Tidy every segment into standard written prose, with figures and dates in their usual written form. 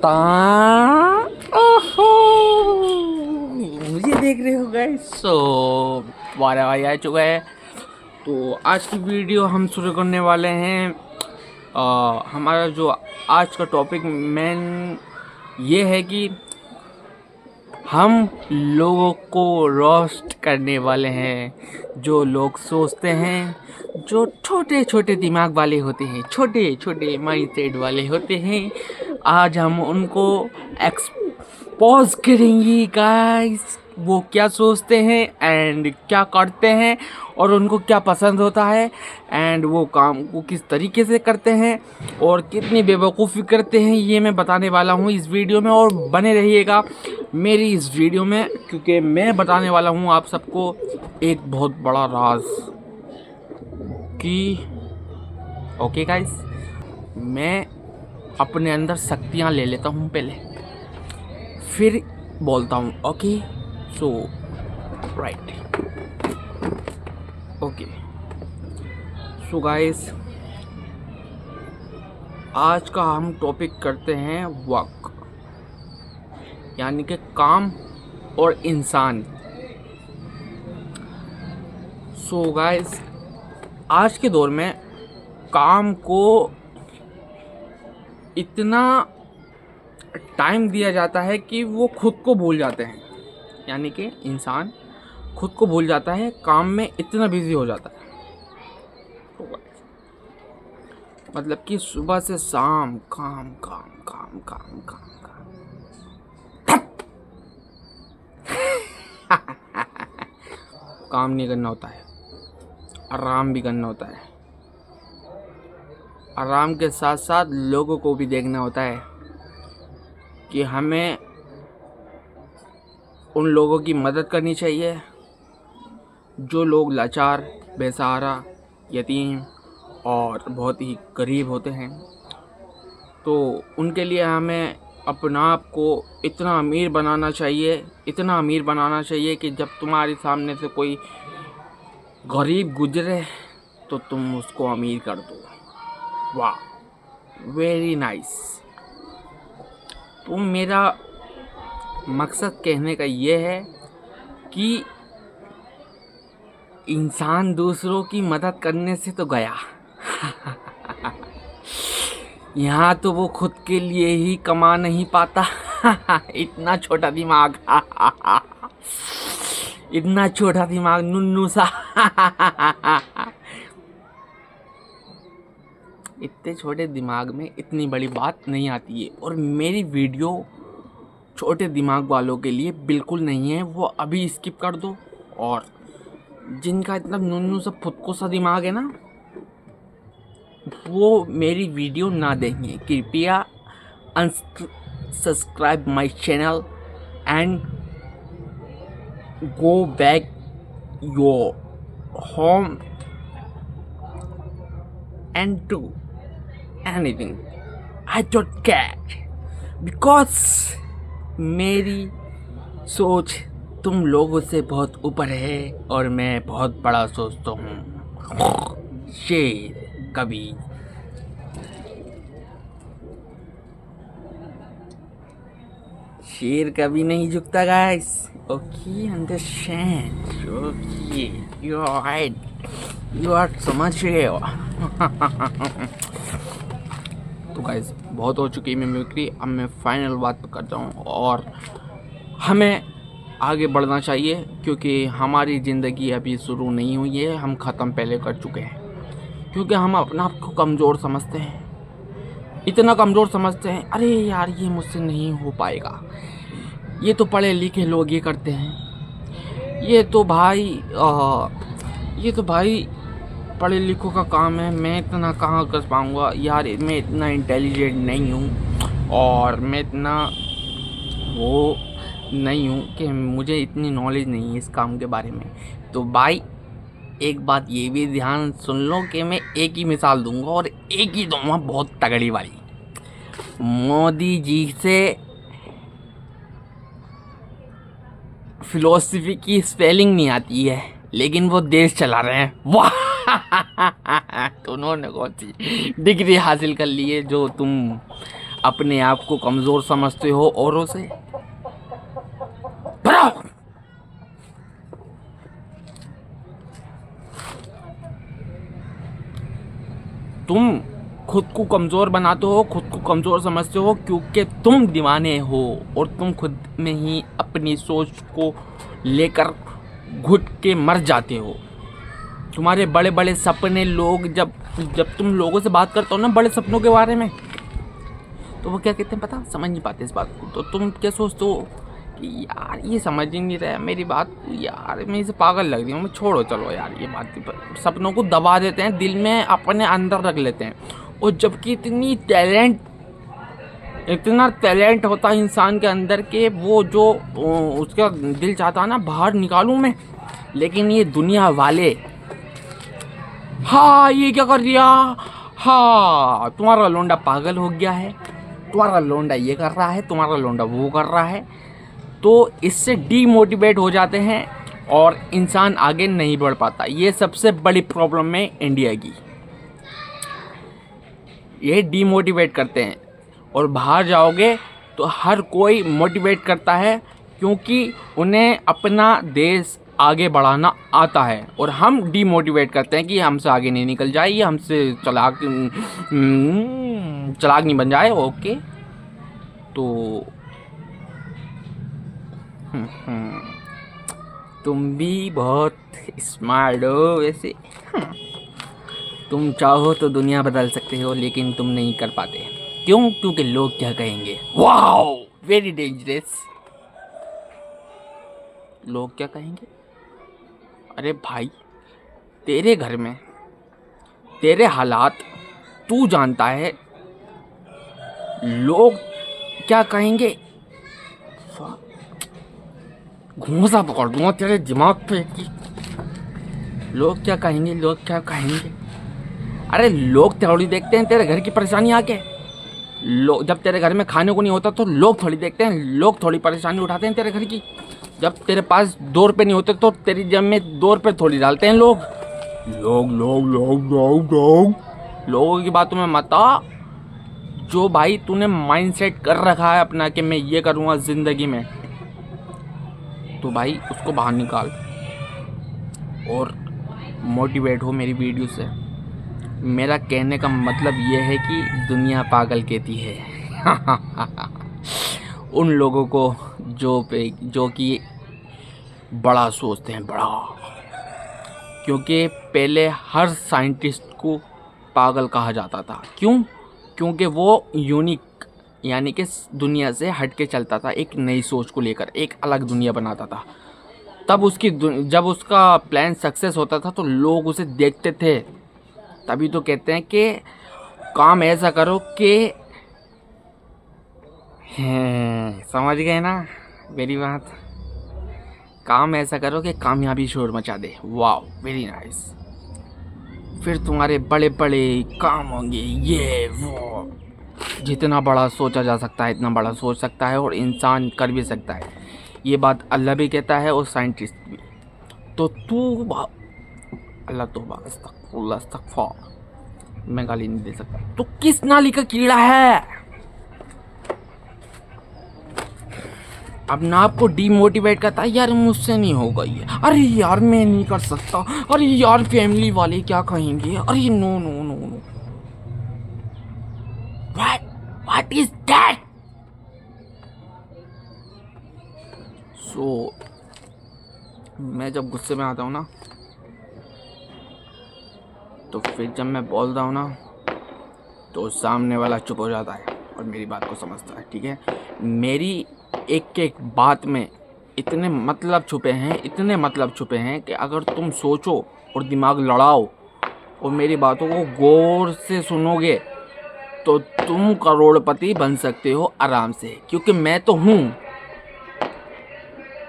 ओहो, मुझे देख रहे हो गाइस। सो 12 बजे आ चुका है। तो आज की वीडियो हम शुरू करने वाले हैं। हमारा जो आज का टॉपिक मेन ये है कि हम लोगों को रोस्ट करने वाले हैं। जो लोग सोचते हैं, जो छोटे छोटे दिमाग वाले होते हैं, छोटे छोटे माइंडसेट वाले होते हैं, आज हम उनको एक्सपोज करेंगे गाइस। वो क्या सोचते हैं एंड क्या करते हैं और उनको क्या पसंद होता है एंड वो काम को किस तरीके से करते हैं और कितनी बेवकूफ़ी करते हैं, ये मैं बताने वाला हूँ इस वीडियो में। और बने रहिएगा मेरी इस वीडियो में, क्योंकि मैं बताने वाला हूँ आप सबको एक बहुत बड़ा राज कि ओके गाइस, मैं अपने अंदर शक्तियाँ ले लेता हूँ पहले, फिर बोलता हूँ। ओके, सो राइट, ओके। सो गाइस, आज का हम टॉपिक करते हैं वर्क, यानी कि काम और इंसान। सो गाइस, आज के दौर में काम को इतना टाइम दिया जाता है कि वो खुद को भूल जाते हैं, यानी कि इंसान खुद को भूल जाता है, काम में इतना बिजी हो जाता है। मतलब कि सुबह से शाम काम काम काम काम काम काम काम नहीं करना होता है, आराम भी करना होता है। आराम के साथ साथ लोगों को भी देखना होता है कि हमें उन लोगों की मदद करनी चाहिए जो लोग लाचार, बेसहारा, यतीम और बहुत ही गरीब होते हैं। तो उनके लिए हमें अपना आप को इतना अमीर बनाना चाहिए, इतना अमीर बनाना चाहिए कि जब तुम्हारे सामने से कोई गरीब गुजरे तो तुम उसको अमीर कर दो। वाह, वेरी नाइस। तो मेरा मकसद कहने का ये है कि इंसान दूसरों की मदद करने से तो गया यहाँ तो वो खुद के लिए ही कमा नहीं पाता इतना छोटा दिमाग इतना छोटा दिमाग, नुन्नू सा इतने छोटे दिमाग में इतनी बड़ी बात नहीं आती है। और मेरी वीडियो छोटे दिमाग वालों के लिए बिल्कुल नहीं है, वो अभी स्किप कर दो। और जिनका इतना नुन्नू सा फुदको सा दिमाग है ना, वो मेरी वीडियो ना देखें कृपया। Unsubscribe my channel and go back your home and do anything. I don't care because मेरी सोच तुम लोगों से बहुत ऊपर है और मैं बहुत बड़ा सोचता हूँ। शेर कभी नहीं झुकता guys. Okay, understand. Okay, you are right, you are समझ रहे हो तो गाइस, बहुत हो चुकी है मिमिक्री। अब मैं फाइनल बात करता हूँ और हमें आगे बढ़ना चाहिए, क्योंकि हमारी ज़िंदगी अभी शुरू नहीं हुई है, हम ख़त्म पहले कर चुके हैं। क्योंकि हम अपना आप को कमज़ोर समझते हैं, इतना कमज़ोर समझते हैं, अरे यार ये मुझसे नहीं हो पाएगा, ये तो पढ़े लिखे लोग ये करते हैं, ये तो भाई पढ़े लिखों का काम है, मैं इतना कहाँ कर पाऊँगा यार, मैं इतना इंटेलिजेंट नहीं हूँ और मैं इतना वो नहीं हूँ कि मुझे इतनी नॉलेज नहीं है इस काम के बारे में। तो भाई एक बात ये भी ध्यान सुन लो कि मैं एक ही मिसाल दूंगा और एक ही दूंगा बहुत तगड़ी वाली। मोदी जी से फिलोसफी की स्पेलिंग नहीं आती है, लेकिन वो देश चला रहे हैं। वाह तो उन्होंने कौन सी डिग्री हासिल कर ली है जो तुम अपने आप को कमज़ोर समझते हो औरों से? बताओ। तुम खुद को कमज़ोर बनाते हो, खुद को कमज़ोर समझते हो क्योंकि तुम दीवाने हो और तुम खुद में ही अपनी सोच को लेकर घुट के मर जाते हो। तुम्हारे बड़े बड़े सपने लोग जब तुम लोगों से बात करते हो ना बड़े सपनों के बारे में, तो वो क्या कहते हैं पता, समझ नहीं पाते इस बात को। तो तुम क्या सोचते हो कि यार ये समझ ही नहीं रहा मेरी बात, यार मैं इसे पागल लग रही हूँ, मैं छोड़ो चलो यार ये बात। सपनों को दबा देते हैं, दिल में अपने अंदर रख लेते हैं। और जबकि इतना टैलेंट होता है इंसान के अंदर के वो जो उसका दिल चाहता है ना बाहर निकालूं मैं, लेकिन ये दुनिया वाले, हाँ ये क्या कर दिया, हाँ तुम्हारा लोंडा पागल हो गया है, तुम्हारा लोंडा ये कर रहा है, तुम्हारा लोंडा वो कर रहा है, तो इससे डीमोटिवेट हो जाते हैं और इंसान आगे नहीं बढ़ पाता। ये सबसे बड़ी प्रॉब्लम है इंडिया की, ये डीमोटिवेट करते हैं। और बाहर जाओगे तो हर कोई मोटिवेट करता है क्योंकि उन्हें अपना देश आगे बढ़ाना आता है, और हम डीमोटिवेट करते हैं कि हमसे आगे नहीं निकल जाए, ये हमसे चलाक नहीं बन जाए। ओके तो तुम भी बहुत स्मार्ट हो वैसे। तुम चाहो तो दुनिया बदल सकते हो लेकिन तुम नहीं कर पाते। क्यों? क्योंकि लोग क्या कहेंगे। Wow very dangerous. लोग क्या कहेंगे? अरे भाई तेरे घर में तेरे हालात तू जानता है, लोग क्या कहेंगे। घूंसा पकड़ दूंगा तेरे दिमाग पे कि लोग क्या कहेंगे, लोग क्या कहेंगे। अरे लोग थोड़ी देखते हैं तेरे घर की परेशानी आके। लोग जब तेरे घर में खाने को नहीं होता तो लोग थोड़ी देखते हैं, लोग थोड़ी परेशानी उठाते हैं तेरे घर की। जब तेरे पास 2 रुपये नहीं होते तो तेरी जेब में 2 रुपये थोड़ी डालते हैं लोग। लोग लोग लोग लोग लोग लोगों की बातों में मत आ। जो भाई तूने माइंडसेट कर रखा है अपना कि मैं ये करूँगा ज़िंदगी में, तो भाई उसको बाहर निकाल और मोटिवेट हो मेरी वीडियो से। मेरा कहने का मतलब ये है कि दुनिया पागल कहती है उन लोगों को जो कि बड़ा सोचते हैं, बड़ा। क्योंकि पहले हर साइंटिस्ट को पागल कहा जाता था। क्यों? क्योंकि वो यूनिक यानी कि दुनिया से हट के चलता था, एक नई सोच को लेकर एक अलग दुनिया बनाता था। तब जब उसका प्लान सक्सेस होता था तो लोग उसे देखते थे। तभी तो कहते हैं कि काम ऐसा करो कि समझ गए ना मेरी बात। काम ऐसा करो कि कामयाबी शोर मचा दे। Wow very nice. फिर तुम्हारे बड़े बड़े काम होंगे, ये वो। जितना बड़ा सोचा जा सकता है इतना बड़ा सोच सकता है और इंसान कर भी सकता है। ये बात अल्लाह भी कहता है और साइंटिस्ट भी। तो तू अल्लाह तौबा अस्तगफुर, मैं गाली नहीं दे सकता। तो किस नाली का कीड़ा है? अपना आपको डीमोटिवेट करता है, यार मुझसे नहीं होगा ये, अरे यार मैं नहीं कर सकता, अरे यार फैमिली वाले क्या कहेंगे, अरे no no no no. What is that? So मैं जब गुस्से में आता हूँ ना, तो फिर जब मैं बोलता हूँ ना तो सामने वाला चुप हो जाता है और मेरी बात को समझता है। ठीक है, मेरी एक एक बात में इतने मतलब छुपे हैं कि अगर तुम सोचो और दिमाग लड़ाओ और मेरी बातों को गौर से सुनोगे तो तुम करोड़पति बन सकते हो आराम से। क्योंकि मैं तो हूँ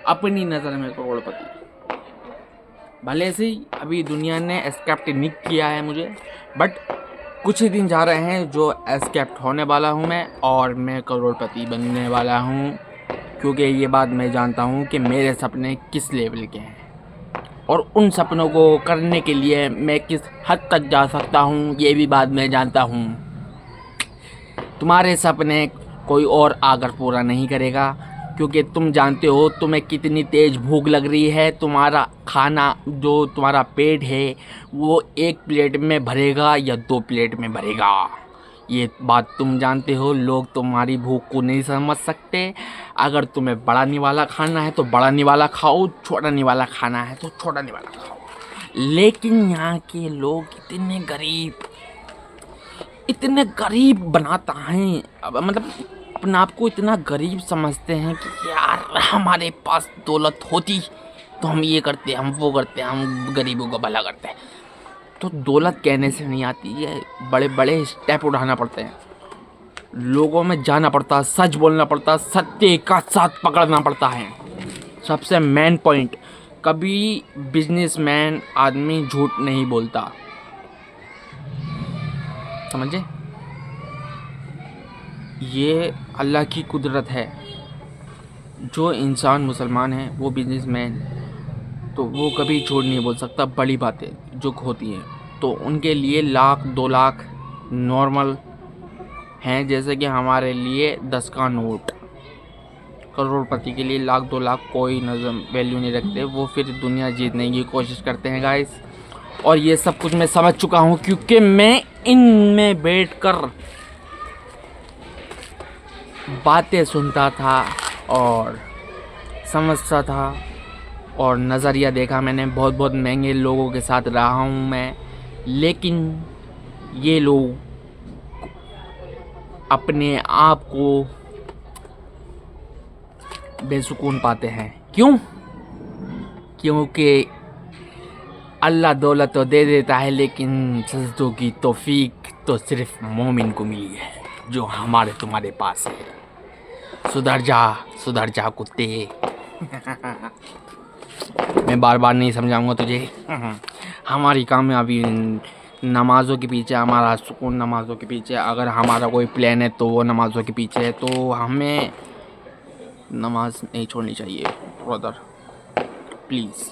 अपनी नज़र में करोड़पति। भले से ही अभी दुनिया ने एस्केप्ट नहीं किया है मुझे, बट कुछ ही दिन जा रहे हैं जो एस्केप्ट होने वाला हूँ मैं, और मैं करोड़पति बनने वाला हूँ। क्योंकि ये बात मैं जानता हूँ कि मेरे सपने किस लेवल के हैं और उन सपनों को करने के लिए मैं किस हद तक जा सकता हूँ, ये भी बात मैं जानता हूँ। तुम्हारे सपने कोई और आकर पूरा नहीं करेगा, क्योंकि तुम जानते हो तुम्हें कितनी तेज़ भूख लग रही है। तुम्हारा खाना, जो तुम्हारा पेट है, वो 1 प्लेट में भरेगा या 2 प्लेट में भरेगा, ये बात तुम जानते हो। लोग तुम्हारी भूख को नहीं समझ सकते। अगर तुम्हें बड़ा निवाला खाना है तो बड़ा निवाला खाओ, छोटा निवाला खाना है तो छोटा निवाला खाओ। लेकिन यहाँ के लोग इतने गरीब बनाता हैं, मतलब अपने आप को इतना गरीब समझते हैं कि यार हमारे पास दौलत होती तो हम ये करते, हम वो करते, हम गरीबों का भला करते हैं। तो दौलत कहने से नहीं आती है, बड़े बड़े स्टेप उठाना पड़ते हैं, लोगों में जाना पड़ता है, सच बोलना पड़ता है, सत्य का साथ पकड़ना पड़ता है। सबसे मेन पॉइंट, कभी बिजनेसमैन आदमी झूठ नहीं बोलता, समझे? ये अल्लाह की कुदरत है। जो इंसान मुसलमान है वो बिजनेसमैन, तो वो कभी झूठ नहीं बोल सकता। बड़ी बातें जो होती हैं तो उनके लिए 1,00,000 2,00,000 नॉर्मल हैं, जैसे कि हमारे लिए 10 का नोट। करोड़पति के लिए 1,00,000 2,00,000 कोई नज़र वैल्यू नहीं रखते, वो फिर दुनिया जीतने की कोशिश करते हैं गाइस। और ये सब कुछ मैं समझ चुका हूँ, क्योंकि मैं इनमें बैठकर बातें सुनता था और समझता था और नज़रिया देखा मैंने। बहुत बहुत महंगे लोगों के साथ रहा हूँ मैं, लेकिन ये लोग अपने आप को बेसुकून पाते हैं। क्यों? क्योंकि अल्लाह दौलत तो दे देता है, लेकिन सजदों की तौफीक तो सिर्फ मोमिन को मिली है, जो हमारे तुम्हारे पास है। सुधर जा कुत्ते। मैं बार बार नहीं समझाऊंगा तुझे। हमारी कामयाबी नमाज़ों के पीछे, हमारा सुकून नमाज़ों के पीछे। अगर हमारा कोई प्लान है तो वो नमाज़ों के पीछे है, तो हमें नमाज नहीं छोड़नी चाहिए ब्रदर, प्लीज़।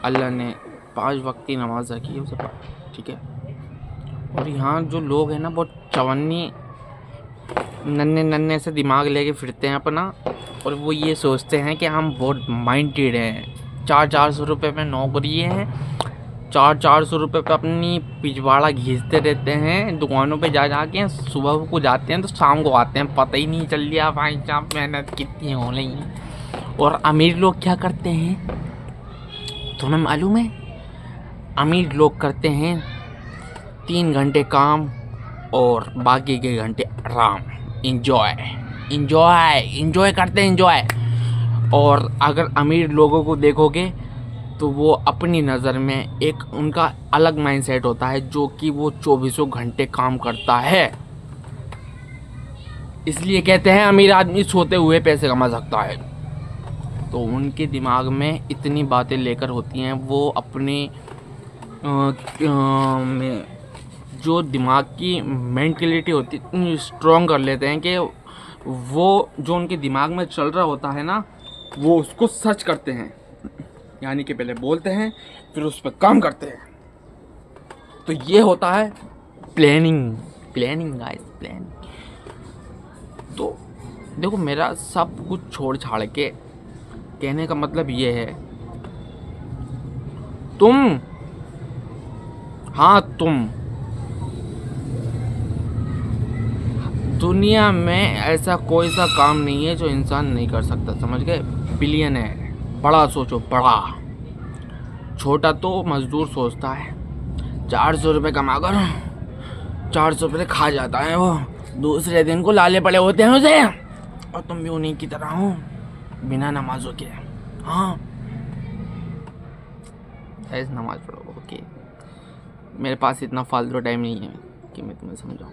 अल्लाह ने 5 वक्त की नमाज रखी है उसे, ठीक है? और यहाँ जो लोग हैं ना, बहुत चवन्नी नन्हे से दिमाग लेके फिरते हैं अपना, और वो ये सोचते हैं कि हम बहुत माइंडेड हैं। 400 रुपये में नौकरी है, 400 रुपये पे अपनी पिछवाड़ा घींचते रहते हैं दुकानों पे जा के। सुबह को जाते हैं तो शाम को आते हैं, पता ही नहीं चल लिया भाई साहब मेहनत कितनी हो रही है। और अमीर लोग क्या करते हैं तुम्हें मालूम है? अमीर लोग करते हैं 3 घंटे काम और बाकी के घंटे आराम, इंजॉय करते हैं, इंजॉय। और अगर अमीर लोगों को देखोगे तो वो अपनी नज़र में एक उनका अलग माइंडसेट होता है, जो कि वो 24 घंटे काम करता है। इसलिए कहते हैं अमीर आदमी सोते हुए पैसे कमा सकता है। तो उनके दिमाग में इतनी बातें लेकर होती हैं, वो अपने जो दिमाग की मेंटलिटी होती है इतनी स्ट्रॉन्ग कर लेते हैं कि वो जो उनके दिमाग में चल रहा होता है ना, वो उसको सर्च करते हैं, यानी कि पहले बोलते हैं फिर उस पर काम करते हैं। तो ये होता है प्लानिंग गाइस, प्लानिंग। तो देखो, मेरा सब कुछ छोड़ छाड़ के कहने का मतलब ये है, तुम दुनिया में ऐसा कोई सा काम नहीं है जो इंसान नहीं कर सकता, समझ गए? बिलियनर, बड़ा सोचो, बड़ा। छोटा तो मजदूर सोचता है 400 रुपये कमा कर 400 रुपये खा जाता है, वो दूसरे दिन को लाले पड़े होते हैं उसे। और तुम भी उन्हीं की तरह हो, बिना नमाजों के। हाँ, ऐसे नमाज पढ़ो, ओके? मेरे पास इतना फालतू टाइम नहीं है कि मैं तुम्हें समझाऊँ।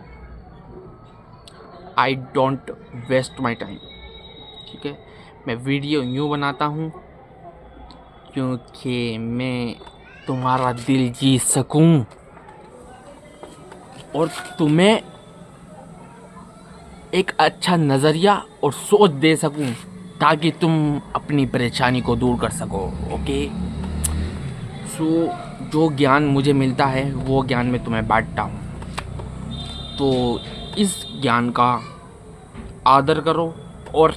I don't waste my time, ठीक है? मैं वीडियो यूँ बनाता हूँ क्योंकि मैं तुम्हारा दिल जीत सकूँ और तुम्हें एक अच्छा नज़रिया और सोच दे सकूं, ताकि तुम अपनी परेशानी को दूर कर सको, ओके? सो जो ज्ञान मुझे मिलता है वो ज्ञान मैं तुम्हें बांटता हूँ। तो इस ज्ञान का आदर करो और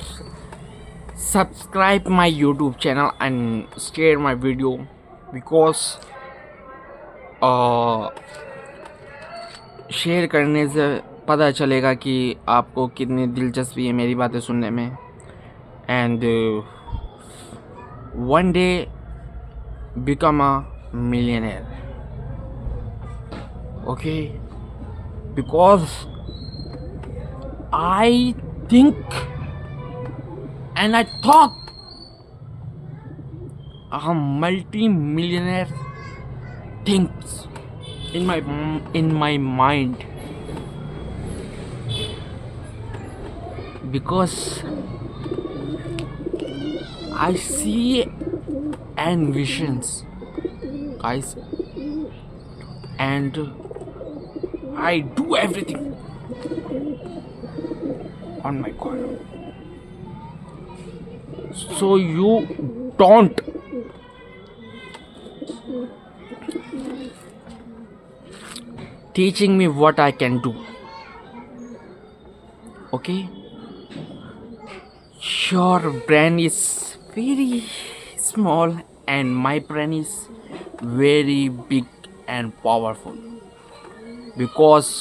subscribe my YouTube channel and share my video because share करने से पता चलेगा कि आपको कितनी दिलचस्पी है मेरी बातें सुनने में and one day become a millionaire okay because I think and I thought a multi-millionaire things in my mind because I see and visions, guys, and I do everything on my call. So you don't teaching me what I can do. Okay? Your brain is very small and my brain is very big and powerful because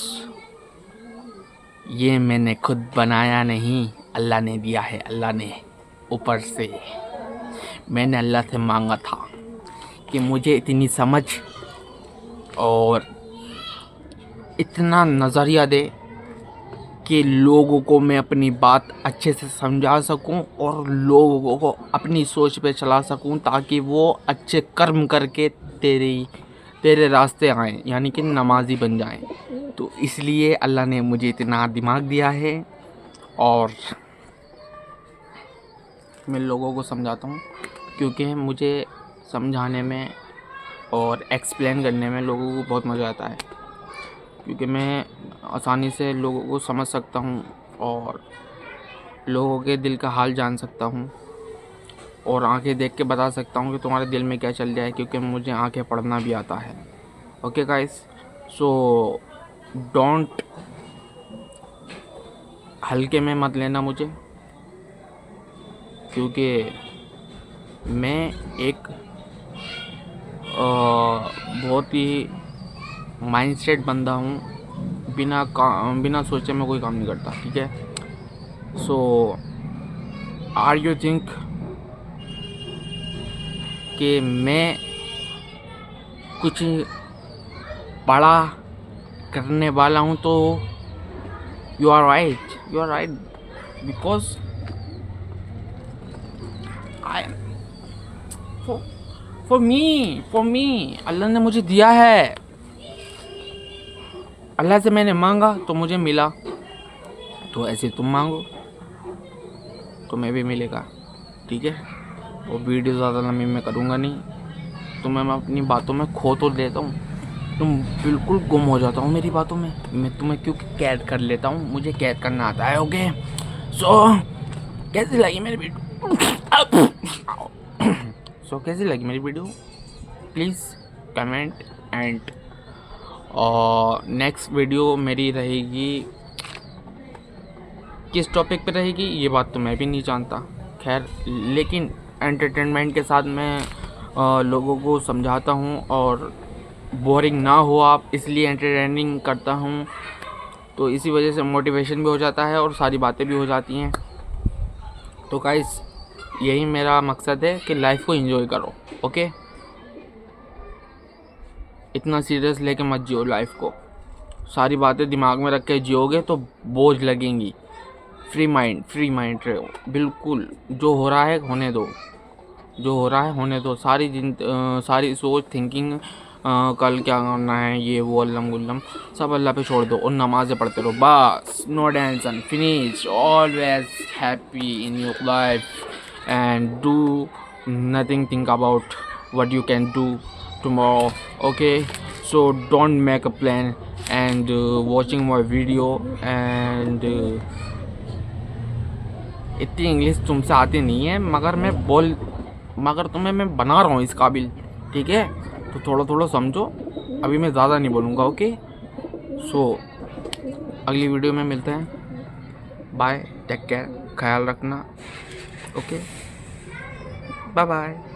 ये मैंने खुद बनाया नहीं, अल्लाह ने दिया है, अल्लाह ने ऊपर से। मैंने अल्लाह से मांगा था कि मुझे इतनी समझ और इतना नज़रिया दे कि लोगों को मैं अपनी बात अच्छे से समझा सकूं और लोगों को अपनी सोच पे चला सकूं ताकि वो अच्छे कर्म करके तेरे रास्ते आएँ, यानी कि नमाजी बन जाएं। तो इसलिए अल्लाह ने मुझे इतना दिमाग दिया है और मैं लोगों को समझाता हूँ क्योंकि मुझे समझाने में और एक्सप्लेन करने में लोगों को बहुत मज़ा आता है क्योंकि मैं आसानी से लोगों को समझ सकता हूँ और लोगों के दिल का हाल जान सकता हूँ और आंखें देख के बता सकता हूँ कि तुम्हारे दिल में क्या चल रहा है क्योंकि मुझे आंखें पढ़ना भी आता है। ओके गाइस, सो डोंट हल्के में मत लेना मुझे क्योंकि मैं एक बहुत ही माइंडसेट बंदा हूँ, बिना सोचे मैं कोई काम नहीं करता, ठीक है। सो आर यू थिंक कि मैं कुछ बड़ा करने वाला हूँ तो you are right because I for me अल्लाह ने मुझे दिया है, अल्लाह से मैंने मांगा तो मुझे मिला, तो ऐसे तुम मांगो तो मैं भी मिलेगा, ठीक है। वो वीडियो ज़्यादा लंबी मैं करूँगा नहीं, तो मैं अपनी बातों में खो तो देता हूँ, तुम बिल्कुल गुम हो जाता हूँ मेरी बातों में, मैं तुम्हें क्योंकि कैद कर लेता हूँ, मुझे कैद करना आता है। ओके, सो कैसी लगी मेरी वीडियो कैसी लगी मेरी video please comment and next video मेरी रहेगी किस टॉपिक पे रहेगी ये बात तो मैं भी नहीं जानता, खैर, लेकिन एंटरटेनमेंट के साथ मैं लोगों को समझाता हूँ और बोरिंग ना हो आप, इसलिए एंटरटेनिंग करता हूँ, तो इसी वजह से मोटिवेशन भी हो जाता है और सारी बातें भी हो जाती हैं। तो गाइस यही मेरा मकसद है कि लाइफ को एंजॉय करो। ओके, इतना सीरियस लेके मत जियो लाइफ को, सारी बातें दिमाग में रख के जियोगे तो बोझ लगेंगी। फ्री माइंड रहो बिल्कुल, जो हो रहा है होने दो, जो हो रहा है होने दो, सारी सोच थिंकिंग कल क्या करना है ये वो अल्लम गुल्लम सब अल्लाह पे छोड़ दो और नमाज़ें पढ़ते रहो बस, no tension, finish, always happy in your life and do nothing, think about what you can do tomorrow. Okay, so don't make a plan and watching my video and इतनी इंग्लिश तुमसे आती नहीं है मगर तुम्हें मैं बना रहा हूँ इस काबिल, ठीक है, तो थोड़ा समझो, अभी मैं ज़्यादा नहीं बोलूँगा। ओके, सो अगली वीडियो में मिलते हैं। बाय, टेक केयर, ख्याल रखना। Okay, bye bye.